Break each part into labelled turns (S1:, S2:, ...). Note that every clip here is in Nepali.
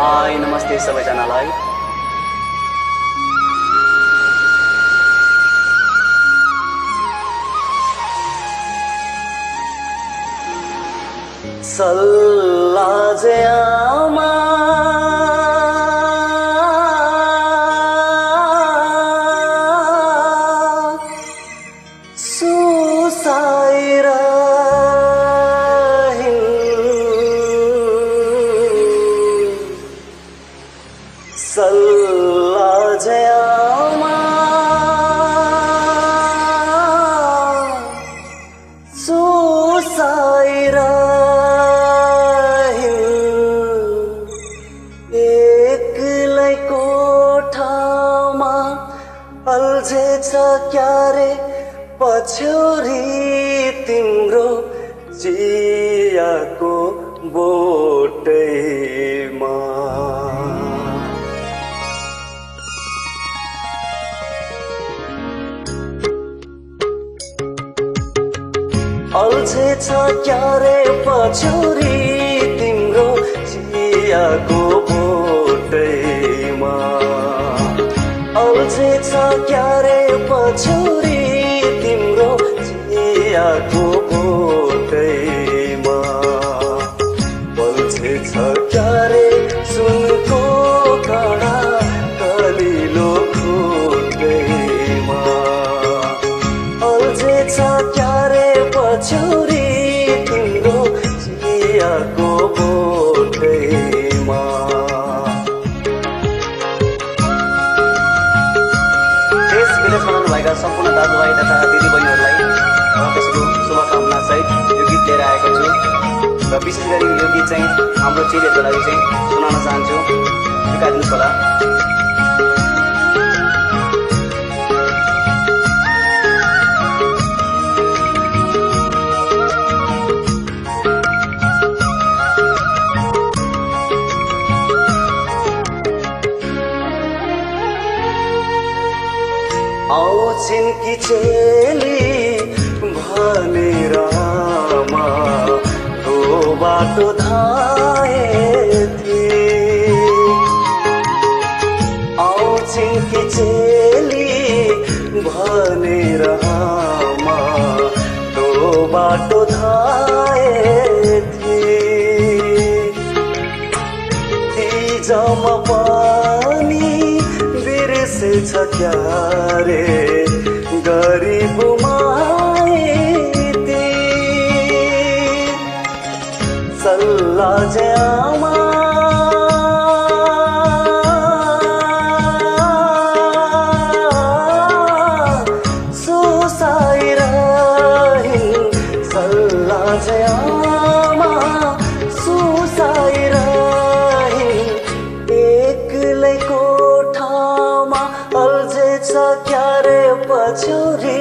S1: हाई नमस्ते सबैजनालाई। सल्लाजेआमा सुसाइरा सल्लाजेआमा सुसाइरा एक्लै कोठामा अल्झेछ क्यारे पछ्यौरी तिम्रो चियाको बोटैमा। अल्झेछ क्यारे पछ्यौरी तिम्रो चियाको बोटैमा। अल्झेछ क्यारे पछ्यौरी तिम्रो चियाको बोटैमा। अल्झेछ क्यारे सुनको कडा कलिलो खुट्टैमा। अल्झेछ क्यारे पछ्यौरी तिम्रो चियाको बोटैमा। देश विदेशमा रहनुभएका सम्पूर्ण दाजुभाइ तथा दिदीबहिनीहरूलाई त्यसको शुभकामना सहित यो गीत लिएर आएको छु र विशेष गरी यो गीत चाहिँ हाम्रो चेलीहरूको लागि चाहिँ सुनाउन चाहन्छु। स्वीकारिदिनुहोस् होला। आउँछिन् कि चेली भनेर आमा तो बाटो धाएथे। आउँछिन् कि चेली भनेर आमा तो बाटो धाएथे। तीजमा पनि बिर्सेछ क्यारे गरिब माइती। सल्लाजेआमा सुसाइरहिन्। सल्लाजेआमा सुसाइरहिन् एक्लै कोठामा अल्झेछ क्यारे पछ्यौरी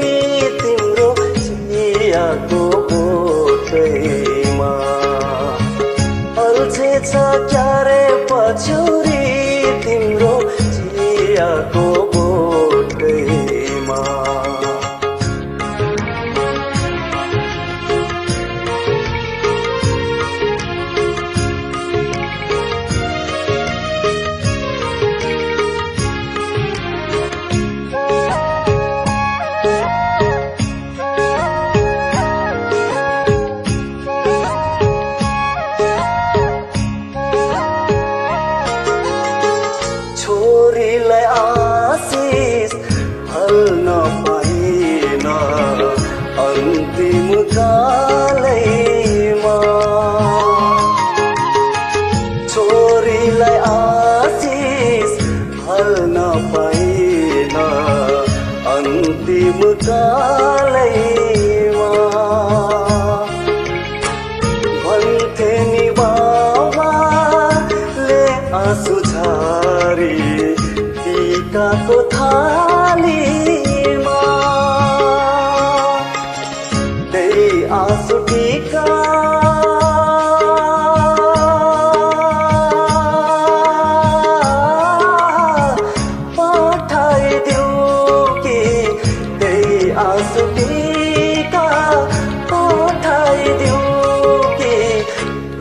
S1: तिम्रो चियाको बोटैमा। अल्झेछ क्या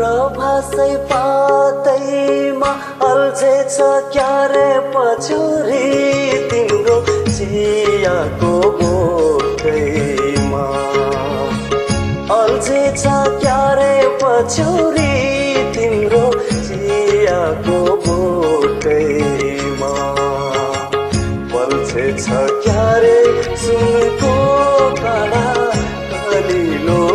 S1: प्रभासै पातैमा अल्झेछ क्यारे पछुरी तिम्रो चियाको बोटैमा अल्झेछ क्यारे पछुरी तिम्रो चियाको बोटैमा बल्झेछ क्यारे सुनको कडा कलिलो